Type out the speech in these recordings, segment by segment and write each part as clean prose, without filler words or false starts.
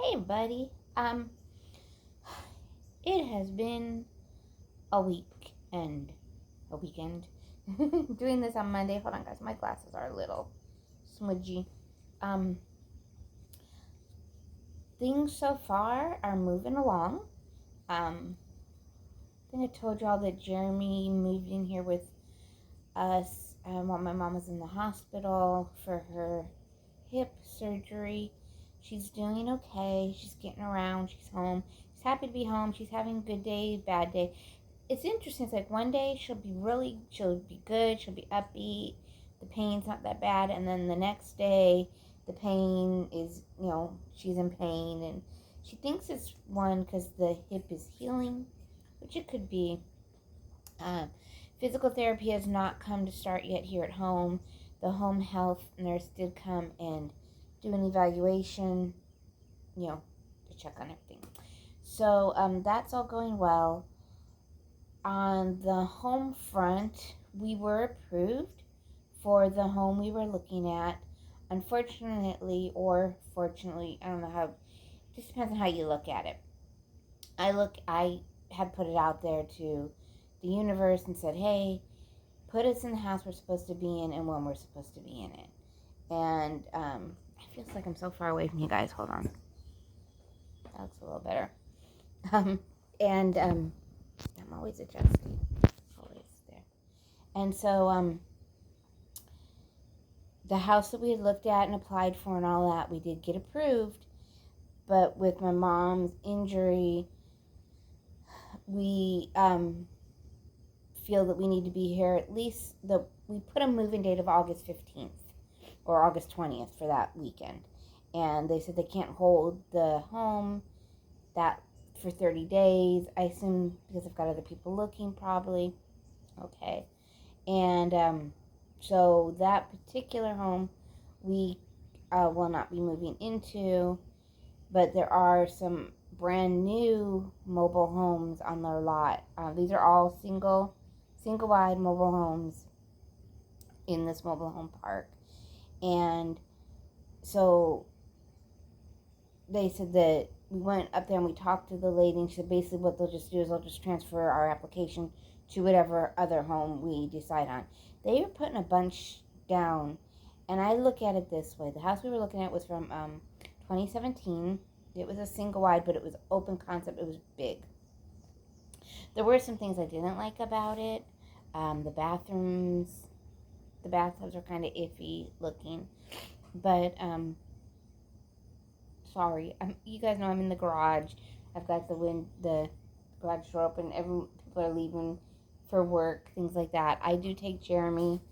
Hey, buddy. It has been a week and a weekend. Doing this on Monday. Hold on, guys. My glasses are a little smudgy. Um, things so far are moving along. I think I told y'all that Jeremy moved in here with us while my mom was in the hospital for her hip surgery. She's doing okay. She's getting around. She's home. She's happy to be home. She's having a good day, bad day. It's interesting. It's like one day she'll be good. She'll be upbeat. The pain's not that bad. And then the next day, the pain is, she's in pain. And she thinks it's one because the hip is healing, which it could be. Uh, Physical therapy has not come to start yet here at home. The home health nurse did come and do an evaluation, to check on everything. So that's all going well. On the home front, we were approved for the home we were looking at. Unfortunately, or fortunately, I don't know how, it just depends on how you look at it. I had put it out there to the universe and said, hey, put us in the house we're supposed to be in and when we're supposed to be in it. And it feels like I'm so far away from you guys. Hold on. That looks a little better. I'm always adjusting. Always there. And so the house that we had looked at and applied for and all that, we did get approved. But with my mom's injury, we feel that we need to be here at least we put a move-in date of August 15th or August 20th for that weekend. And they said they can't hold the home that for 30 days. I assume because I've got other people looking, probably. Okay. And so that particular home we will not be moving into, but there are some brand new mobile homes on their lot. These are all single wide mobile homes in this mobile home park. And so they said that we went up there and we talked to the lady, and she said basically what they'll just do is they'll just transfer our application to whatever other home we decide on. They were putting a bunch down, and I look at it this way. The house we were looking at was from 2017. It was a single wide, but it was open concept. It was big. There were some things I didn't like about it. The bathtubs are kind of iffy looking. But, sorry. You guys know I'm in the garage. I've got the garage door open. People are leaving for work, things like that. I do take Jeremy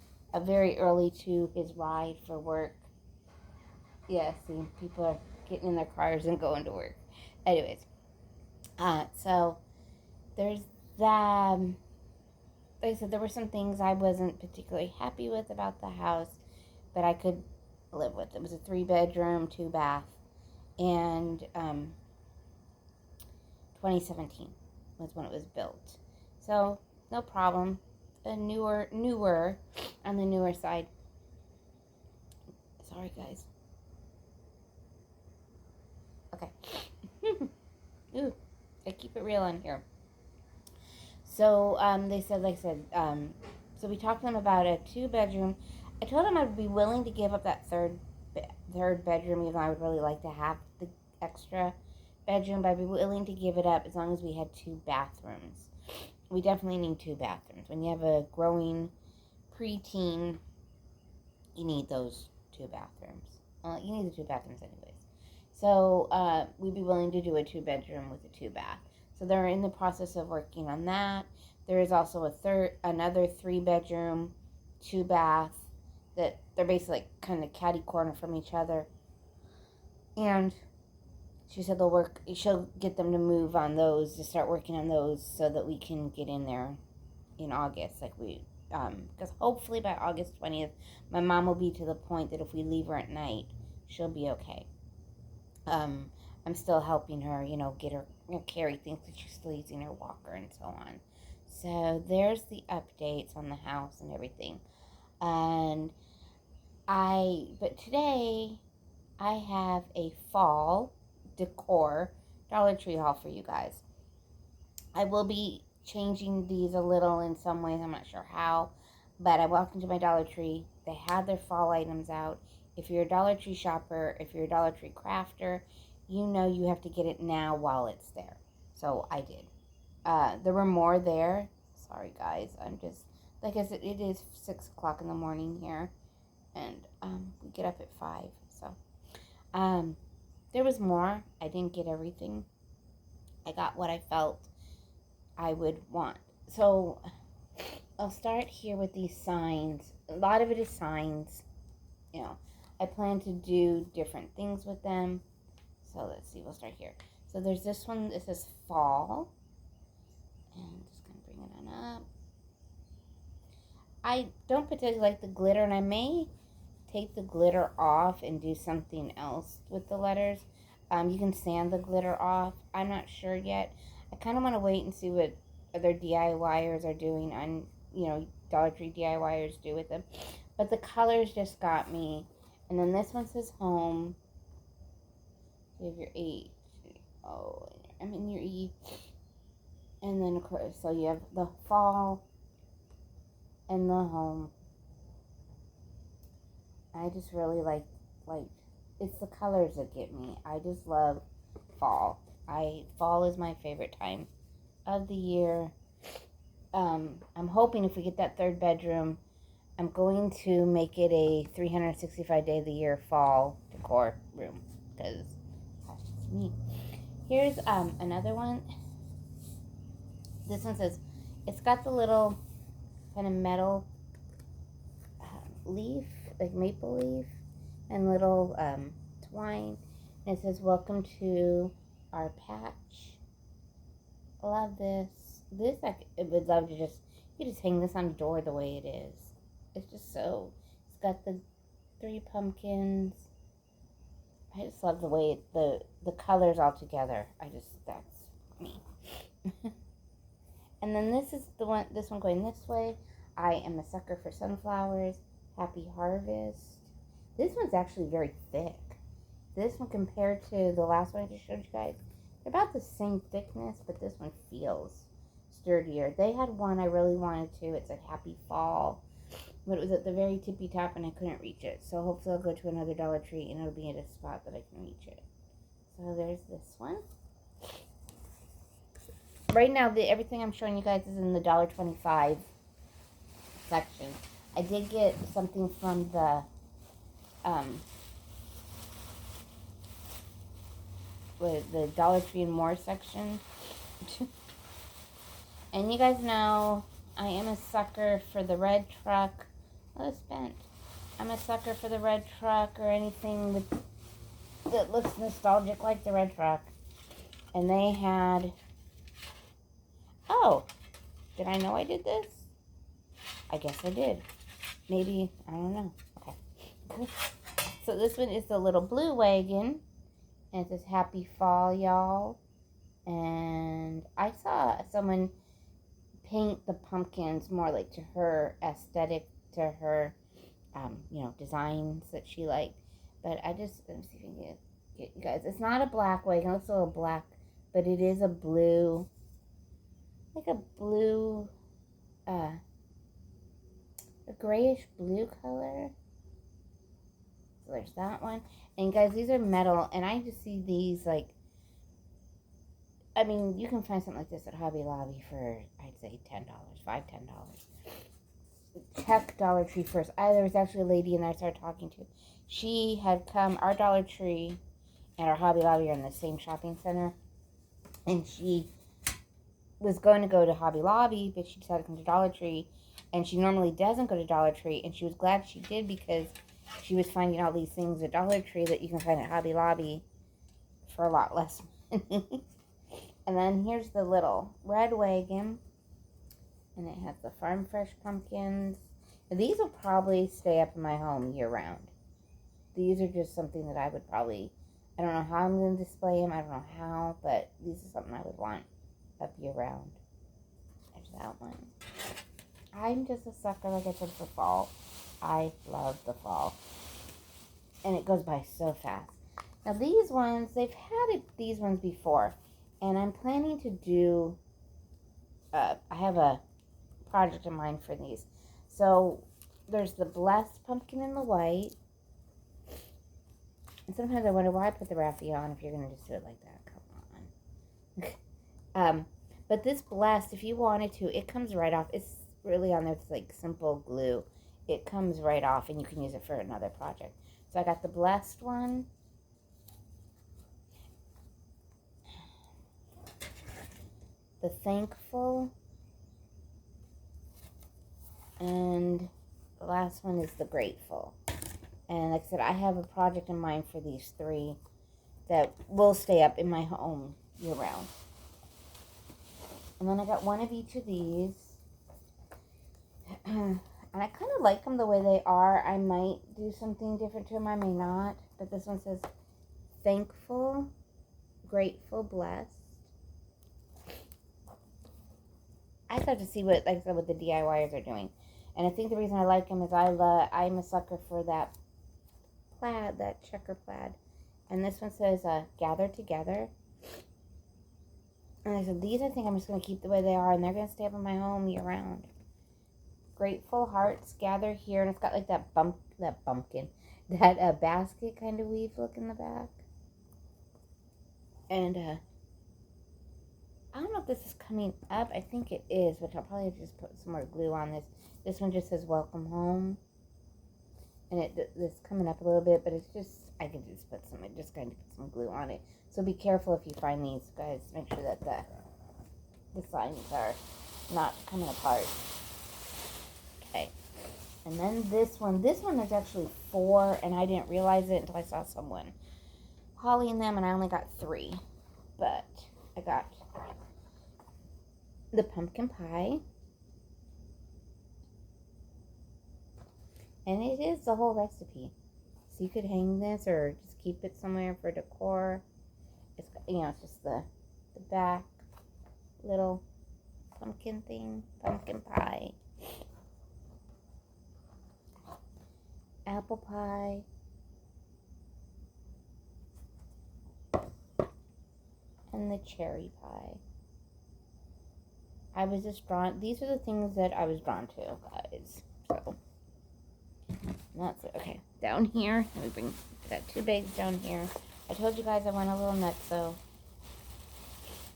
very early to his ride for work. Yeah, see, people are getting in their cars and going to work. Anyways, so there's that. Like I said, there were some things I wasn't particularly happy with about the house, but I could live with. It was a 3-bedroom, 2-bath, and 2017 was when it was built. So no problem. Newer on the newer side. Sorry, guys. Okay. Ooh, I keep it real on here. So they said, like I said, so we talked to them about a 2-bedroom. I told them I'd be willing to give up that third bedroom, even though I would really like to have the extra bedroom, but I'd be willing to give it up as long as we had 2 bathrooms. We definitely need 2 bathrooms. When you have a growing preteen, you need those 2 bathrooms. You need the 2 bathrooms anyways. So we'd be willing to do a 2-bedroom with a 2-bath. So they're in the process of working on that. There is also another 3-bedroom, 2-bath that they're basically like kind of catty corner from each other. And she said she'll get them to move on those, to start working on those so that we can get in there in August. Because hopefully by August 20th, my mom will be to the point that if we leave her at night, she'll be okay. I'm still helping her, get her, carry things because she's still using her walker and so on. So there's the updates on the house and everything. And but today I have a fall Decor DollarTree haul for you guys. I will be changing these a little in some ways. I'm not sure how. But I walked into my Dollar Tree. They had their fall items out. If you're a Dollar Tree shopper, if you're a Dollar Tree crafter, you know you have to get it now while it's there. So I did. There were more there. Sorry, guys. I'm just, like I said, it is 6 o'clock in the morning here. And we get up at 5. So there was more. I didn't get everything. I got what I felt I would want. So I'll start here with these signs. A lot of it is signs. You know, I plan to do different things with them. So let's see, we'll start here. So there's this one that says fall. And I'm just going to bring it on up. I don't particularly like the glitter, and I may take the glitter off and do something else with the letters. You can sand the glitter off. I'm not sure yet. I kind of want to wait and see what other DIYers are doing on, Dollar Tree DIYers do with them. But the colors just got me. And then this one says home. You have your H. Oh, I'm in your E. And then, of course, so you have the fall and the home. I just really like, it's the colors that get me. I just love fall. Fall is my favorite time of the year. I'm hoping if we get that third bedroom, I'm going to make it a 365 day of the year fall decor room, because that's just me. Here's another one. This one says, it's got the little kind of metal leaf, like maple leaf, and little twine. And it says, welcome to our patch. I love this. This, I would love to you just hang this on the door the way it is. It's just so, it's got the 3 pumpkins. I just love the way the colors all together. That's me. And then this one going this way. I am a sucker for sunflowers. Happy Harvest. This one's actually very thick. This one compared to the last one I just showed you guys, they're about the same thickness, but this one feels sturdier. They had one I really wanted to. It said Happy Fall, but it was at the very tippy top and I couldn't reach it. So hopefully I'll go to another Dollar Tree and it'll be at a spot that I can reach it. So there's this one. Right now, everything I'm showing you guys is in the $1.25 section. I did get something from the Dollar Tree and More section. And you guys know I am a sucker for the red truck. Oh, it's bent. I'm a sucker for the red truck or anything that looks nostalgic like the red truck. And they had... Oh, did I know I did this? I guess I did. Maybe, I don't know. Okay. So this one is the little blue wagon. And it says Happy Fall, y'all. And I saw someone paint the pumpkins more like to her aesthetic, to her, designs that she liked. But let me see if I can get you guys. It's not a black wagon. It looks a little black, but it is a blue, like a blue, a grayish blue color. So there's that one. And guys, these are metal, and I just see these you can find something like this at Hobby Lobby for, I'd say $10, $5, $10. Check Dollar Tree first. There was actually a lady in there I started talking to. She had come, our Dollar Tree and our Hobby Lobby are in the same shopping center, and she was going to go to Hobby Lobby, but she decided to come to Dollar Tree, and she normally doesn't go to Dollar Tree, and she was glad she did because she was finding all these things at Dollar Tree that you can find at Hobby Lobby for a lot less money. And then here's the little red wagon, and it has the Farm Fresh pumpkins. And these will probably stay up in my home year round. These are just something that I would probably, I don't know how I'm going to display them, I don't know how, but these are something I would want up year round. There's that one. I'm just a sucker, like I said, for fall. I love the fall. And it goes by so fast. Now these ones, they've had these ones before, and I'm planning to do, I have a project in mind for these. So there's the blessed pumpkin in the white. And sometimes I wonder why I put the raffia on if you're going to just do it like that. Come on. But this blessed, if you wanted to, it comes right off. It's really on there. It's like simple glue. It comes right off, and you can use it for another project. So I got the blessed one. The thankful. And the last one is the grateful. And like I said, I have a project in mind for these three that will stay up in my home year round. And then I got one of each of these. And I kind of like them the way they are. I might do something different to them. I may not. But this one says thankful, grateful, blessed. I thought to see what, like I said, what the DIYers are doing. And I think the reason I like them is I'm a sucker for that plaid, that checker plaid. And this one says gather together. And I said, these I think I'm just going to keep the way they are, and they're going to stay up in my home year round. Grateful hearts gather here, and it's got like that bumpkin, that basket kind of weave look in the back. And I don't know if this is coming up. I think it is, which I'll probably just put some more glue on this. This one just says welcome home. And it's coming up a little bit, but it's just, I can just put some, I just kind of put some glue on it. So be careful if you find these, guys. Make sure that the signs are not coming apart. Okay. And then this one is actually 4, and I didn't realize it until I saw someone hauling them, and I only got 3. But I got the pumpkin pie. And it is the whole recipe. So you could hang this or just keep it somewhere for decor. It's, it's just the back little pumpkin thing, pumpkin pie. Apple pie. And the cherry pie. I was just drawn, these are the things that I was drawn to, guys. So that's it. Okay, down here, let me bring, I got 2 bags down here. I told you guys I went a little nuts, so.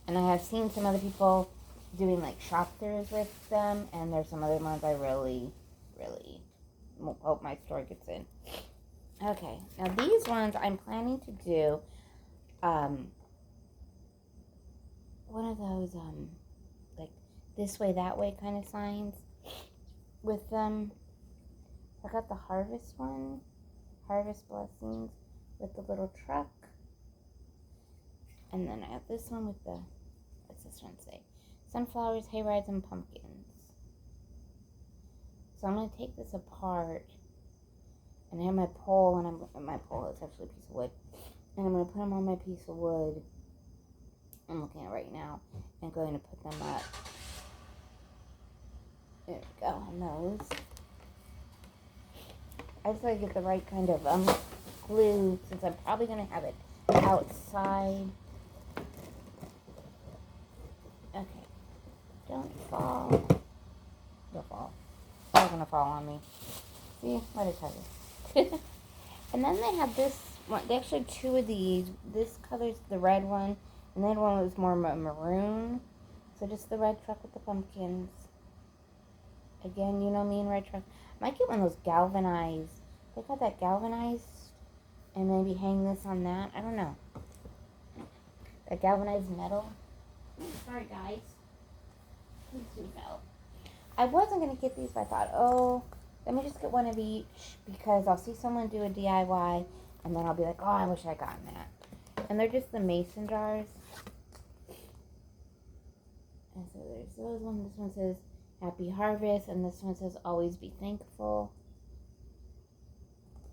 And I have seen some other people doing like shop throughs with them, and there's some other ones I really, really hope my store gets in. Okay, now these ones I'm planning to do one of those like this way, that way kind of signs with them. I got the harvest one, harvest blessings with the little truck. And then I have this one with the, what's this one say? Sunflowers, hay rides, and pumpkins. So I'm going to take this apart. And I have my pole, and my pole is actually a piece of wood. And I'm going to put them on my piece of wood. I'm looking at right now. And going to put them up. There we go, on those. I just like to get the right kind of glue, since I'm probably going to have it outside. Okay. Don't fall. Don't fall. They're going to fall on me. See? What did I tell you? And then they have this one. They actually have 2 of these. This color's the red one. And then one was more maroon. So just the red truck with the pumpkins. Again, you know me and red truck. I might get one of those galvanized. They got that galvanized. And maybe hang this on that. I don't know. That galvanized metal. Sorry, guys. Please do know. I wasn't going to get these, but I thought, oh, let me just get one of each. Because I'll see someone do a DIY. And then I'll be like, oh, I wish I gotten that. And they're just the mason jars. And so there's those ones. This one says Happy Harvest. And this one says Always Be Thankful.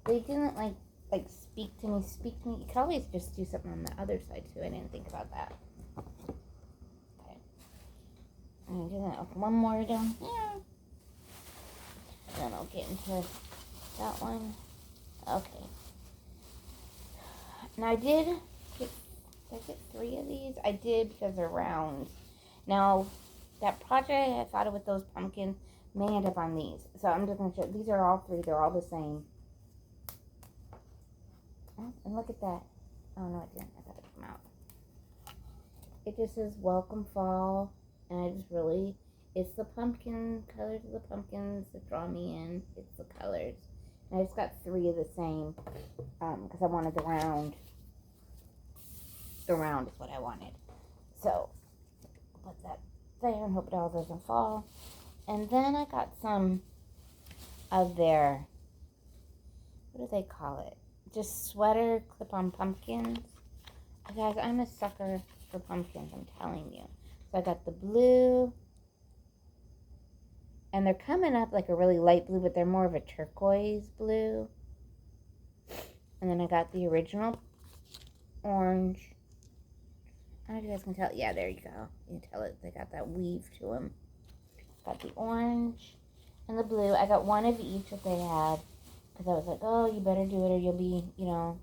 They didn't like speak to me. You could always just do something on the other side too. I didn't think about that. Okay. I'm gonna do one more down here. Then I'll get into that one. Okay. Now did I get 3 of these? I did because they're round. Now, that project I thought of with those pumpkins may end up on these. So I'm just going to show, these are all 3. They're all the same. Oh, and look at that. Oh, no, it didn't. I thought it came out. It just says, welcome fall. And I just really, it's the pumpkin, colors of the pumpkins that draw me in. It's the colors. And I just got 3 of the same because I wanted the round. The round is what I wanted. So, I'll put that there and hope it all doesn't fall. And then I got some of their, what do they call it? Just sweater clip-on pumpkins. Guys, I'm a sucker for pumpkins, I'm telling you. So I got the blue. And they're coming up like a really light blue, but they're more of a turquoise blue. And then I got the original orange. I don't know if you guys can tell. Yeah, there you go. You can tell it. They got that weave to them. Got the orange and the blue. I got 1 of each that they had. Because I was like, oh, you better do it or you'll be, you'll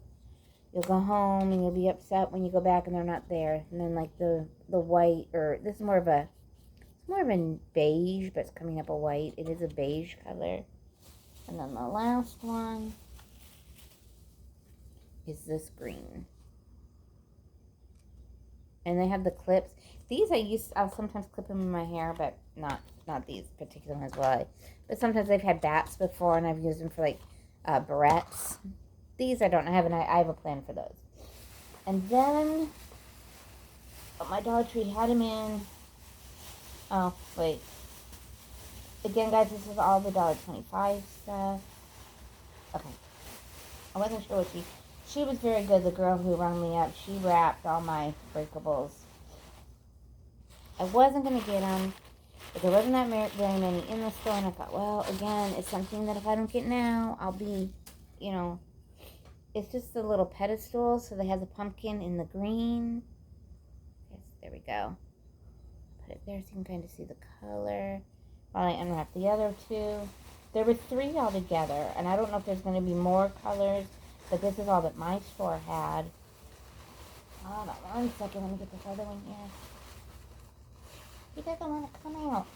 go home and you'll be upset when you go back and they're not there. And then like the white, or this is more of a beige, but it's coming up a white. It is a beige color. And then the last one is this green. And they have the clips. These I'll sometimes clip them in my hair, but not these particular ones. But sometimes they've had bats before, and I've used them for like barrettes. These I don't have, and I have a plan for those. And then my Dollar Tree had them in. Oh wait. Again, guys, this is all the $1.25 stuff. Okay. I wasn't sure what she was very good, the girl who rung me up. She wrapped all my breakables. I wasn't going to get them, but there wasn't that very many in the store, and I thought, well, again, it's something that if I don't get now, I'll be, it's just a little pedestal, so they have the pumpkin in the green. Yes, there we go. Put it there so you can kind of see the color while I unwrap the other 2. There were 3 altogether, and I don't know if there's going to be more colors, but this is all that my store had. Hold on 1 second. Let me get this other one here. He doesn't want to come out.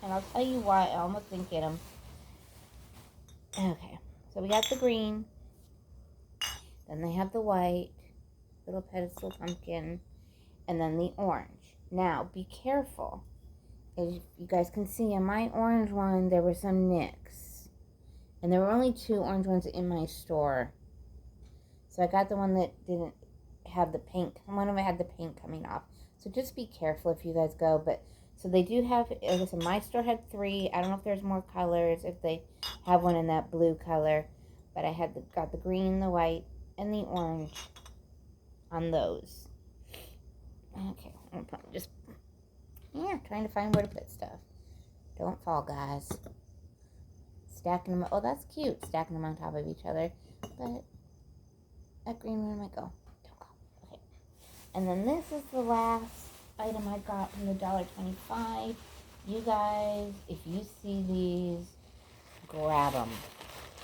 And I'll tell you why. I almost didn't get him. Okay. So we got the green. Then they have the white. Little pedestal pumpkin. And then the orange. Now, be careful. As you guys can see, on my orange one, there were some nicks. And there were only 2 orange ones in my store. So I got the one that didn't have the paint. One of them had the paint coming off. So just be careful if you guys go. But so they do have, like I said, my store had 3. I don't know if there's more colors, if they have one in that blue color. But I got the green, the white, and the orange on those. Okay, I'm just trying to find where to put stuff. Don't fall, guys. Stacking them. Oh, that's cute. Stacking them on top of each other. But that green one might go. Don't go. Okay. And then this is the last item I got from the $1.25. You guys, if you see these, grab them.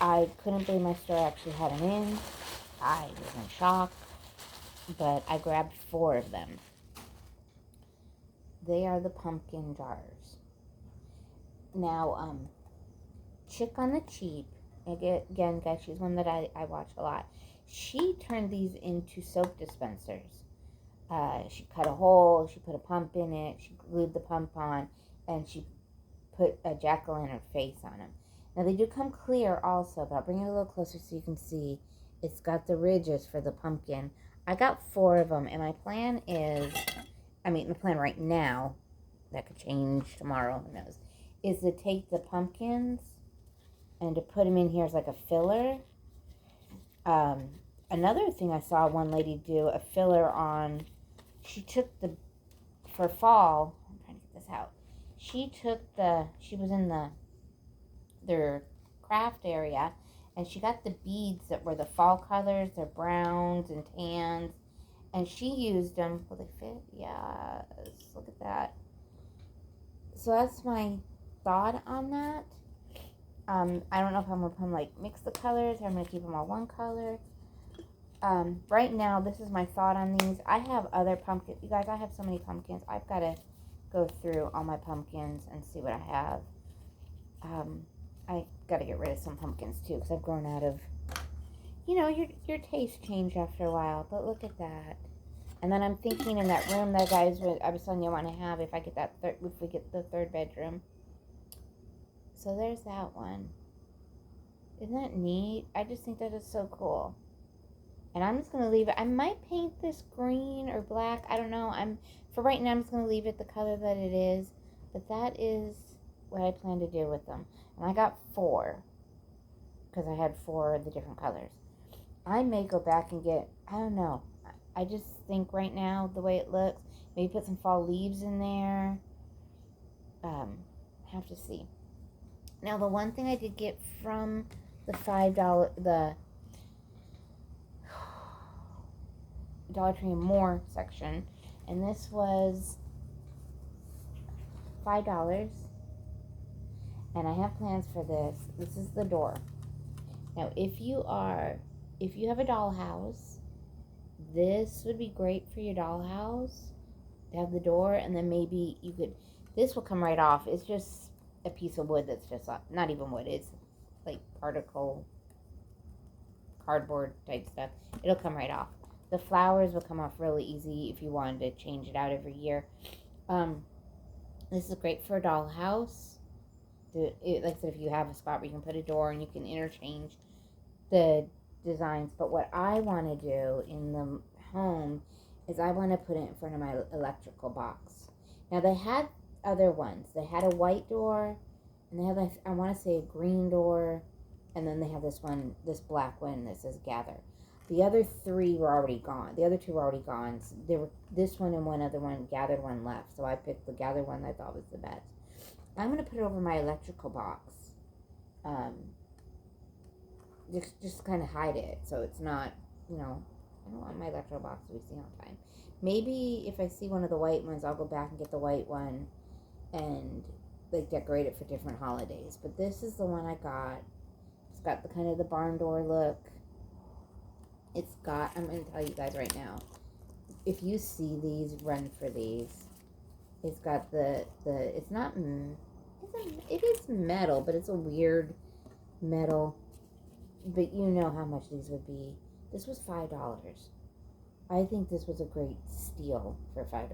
I couldn't believe my store actually had them in. I was in shock. But I grabbed 4 of them. They are the pumpkin jars. Now, Chick on the Cheap, again, guys, she's one that I watch a lot. She turned these into soap dispensers. She cut a hole, she put a pump in it, she glued the pump on, and she put a jack-o'-lantern face on them. Now, they do come clear also, but I'll bring it a little closer so you can see. It's got the ridges for the pumpkin. I got 4 of them, and my plan is, my plan right now, that could change tomorrow, who knows, is to take the pumpkins and to put them in here as like a filler. Another thing I saw one lady do, a filler on, she took for fall, I'm trying to get this out, she was in their craft area, and she got the beads that were the fall colors, they're browns and tans, and she used them. Will they fit? Yes. Look at that. So that's my thought on that. I don't know if I'm going to mix the colors or I'm going to keep them all one color. Right now, this is my thought on these. I have other pumpkins. You guys, I have so many pumpkins. I've got to go through all my pumpkins and see what I have. I got to get rid of some pumpkins too because I've grown out of, your taste change after a while. But look at that. And then I'm thinking in that room that I was telling you I want to have if we get the third bedroom. So there's that one. Isn't that neat? I just think that is so cool. And I'm just going to leave it. I might paint this green or black. I don't know. For right now, I'm just going to leave it the color that it is. But that is what I plan to do with them. And I got 4 because I had 4 of the different colors. I may go back and get, I don't know. I just think right now, the way it looks, maybe put some fall leaves in there. Have to see. Now, the one thing I did get from the $5, the DollarTree and More section, and this was $5, and I have plans for this. This is the door. Now, if you have a dollhouse, this would be great for your dollhouse to have the door, and then maybe this will come right off. It's just a piece of wood that's just not even wood. It's like particle cardboard type stuff. It'll come right off. The flowers will come off really easy if you wanted to change it out every year. This is great for a dollhouse. Like I said, if you have a spot where you can put a door and you can interchange the designs. But what I want to do in the home is I want to put it in front of my electrical box. Now, they had other ones. They had a white door, and they had, I want to say, a green door, and then they have this black one that says gather. The other 3 were already gone. The other 2 were already gone. So there were this one and one other one, gathered one left. So I picked the gathered one that I thought was the best. I'm going to put it over my electrical box. Just kind of hide it so it's not, I don't want my electrical box to be seen all the time. Maybe if I see one of the white ones, I'll go back and get the white one and decorate it for different holidays. But this is the one I got. It's got the kind of the barn door look. I'm going to tell you guys right now, if you see these, run for these. It's got it's not, it is metal, but it's a weird metal. But you know how much these would be. This was $5. I think this was a great steal for $5.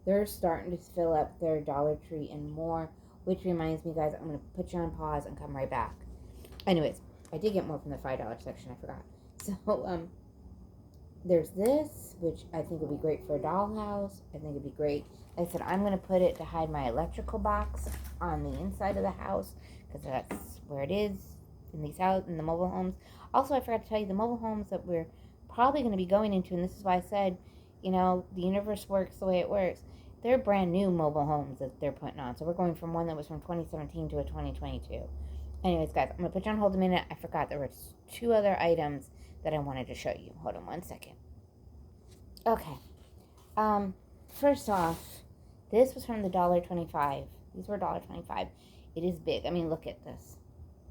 They're starting to fill up their Dollar Tree and More, which reminds me, guys, I'm going to put you on pause and come right back. Anyways, I did get more from the $5 section. I forgot. So, there's this, which I think would be great for a dollhouse. I think it'd be great. Like I said, I'm going to put it to hide my electrical box on the inside of the house because that's where it is in the mobile homes. Also, I forgot to tell you, the mobile homes that we're probably going to be going into, and this is why I said, the universe works the way it works. They're brand new mobile homes that they're putting on. So we're going from one that was from 2017 to a 2022. Anyways, guys, I'm going to put you on hold a minute. I forgot there were 2 other items that I wanted to show you. Hold on one second. Okay. First off, this was from the $1.25. These were $1.25. It is big. I mean, look at this.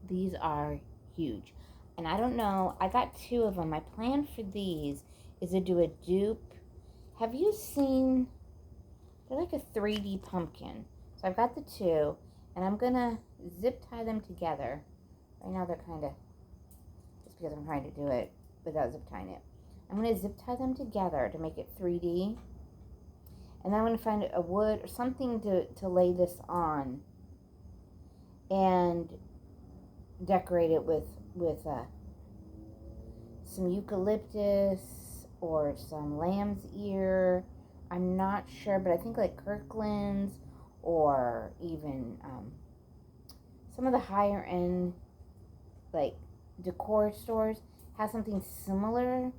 These are huge. And I don't know. I got 2 of them. My plan for these is to do a dupe. Have you seen... They're like a 3D pumpkin. So I've got the 2. And I'm going to zip tie them together. Right now they're kind of... Just because I'm trying to do it without zip tying it. I'm going to zip tie them together to make it 3D. And then I'm going to find a wood or something to lay this on. And decorate it with some eucalyptus or some lamb's ear. I'm not sure, but I think like Kirkland's or even some of the higher end like decor stores have something similar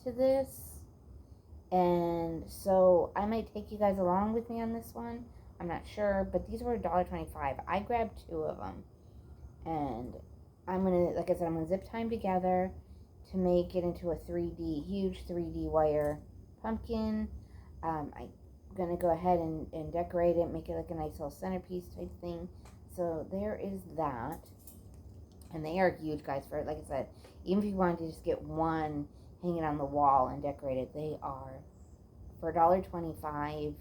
to this. And so I might take you guys along with me on this one. I'm not sure, but these were $1.25. I grabbed 2 of them. And I'm going to, like I said, I'm going to zip tie them together to make it into a huge 3D wire pumpkin. I'm going to go ahead and decorate it, make it like a nice little centerpiece type thing. So there is that. And they are huge, guys, for, like I said, even if you wanted to just get one hang it on the wall and decorate it. They are for $1.25.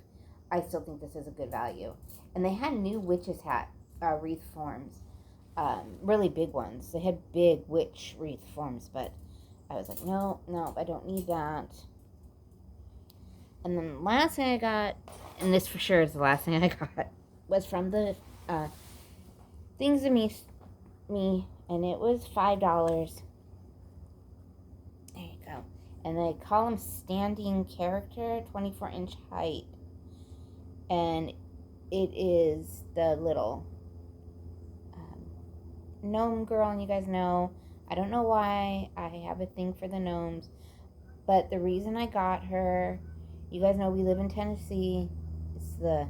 I still think this is a good value. And they had new witch's hat wreath forms, really big ones. They had big witch wreath forms, but I was like, no, no, I don't need that. And then the last thing I got, and this for sure is the last thing I got, was from the Things of Me, and it was $5. There you go. And they call them standing character, 24-inch height. And it is the little gnome girl, and you guys know, I don't know why I have a thing for the gnomes, but the reason I got her, you guys know we live in Tennessee. It's the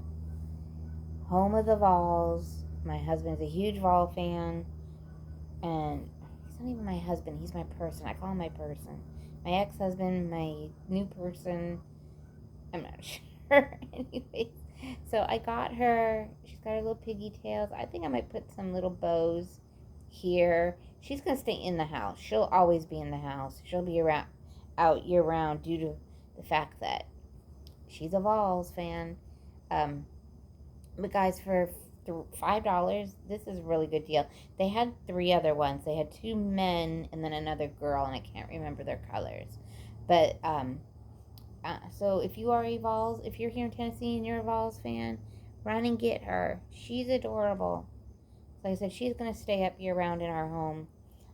home of the Vols. My husband's a huge Vol fan, and he's not even my husband, he's my person. I call him my person. My ex-husband, my new person, I'm not sure. Anyways, so I got her, she's got her little piggy tails. I think I might put some little bows here. She's going to stay in the house. She'll always be in the house. She'll be around out year round due to the fact that she's a Vols fan. But guys, for $5, this is a really good deal. They had 3 other ones. They had 2 men and then another girl, and I can't remember their colors. But so if you are a Vols, if you're here in Tennessee and you're a Vols fan, run and get her. She's adorable. Like I said, she's going to stay up year round in our home.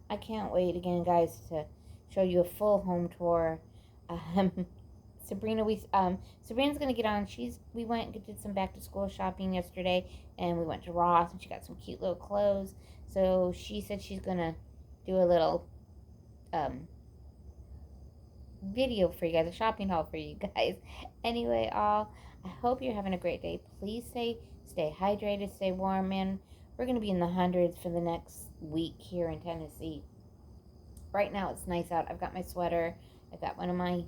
I can't wait again, guys, to show you a full home tour. Sabrina's going to get on. We went and did some back to school shopping yesterday, and we went to Ross, and she got some cute little clothes. So she said she's going to do a little video for you guys, a shopping haul for you guys. Anyway, I hope you're having a great day. Please stay hydrated, stay warm, man. We're going to be in the hundreds for the next week here in Tennessee. Right now it's nice out. I've got my sweater. I've got one of my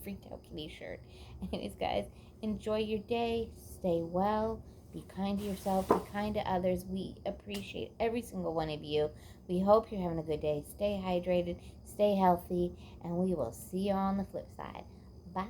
freaked out kitty shirt. Anyways, guys, enjoy your day. Stay well. Be kind to yourself. Be kind to others. We appreciate every single one of you. We hope you're having a good day. Stay hydrated. Stay healthy. And we will see you on the flip side. Bye.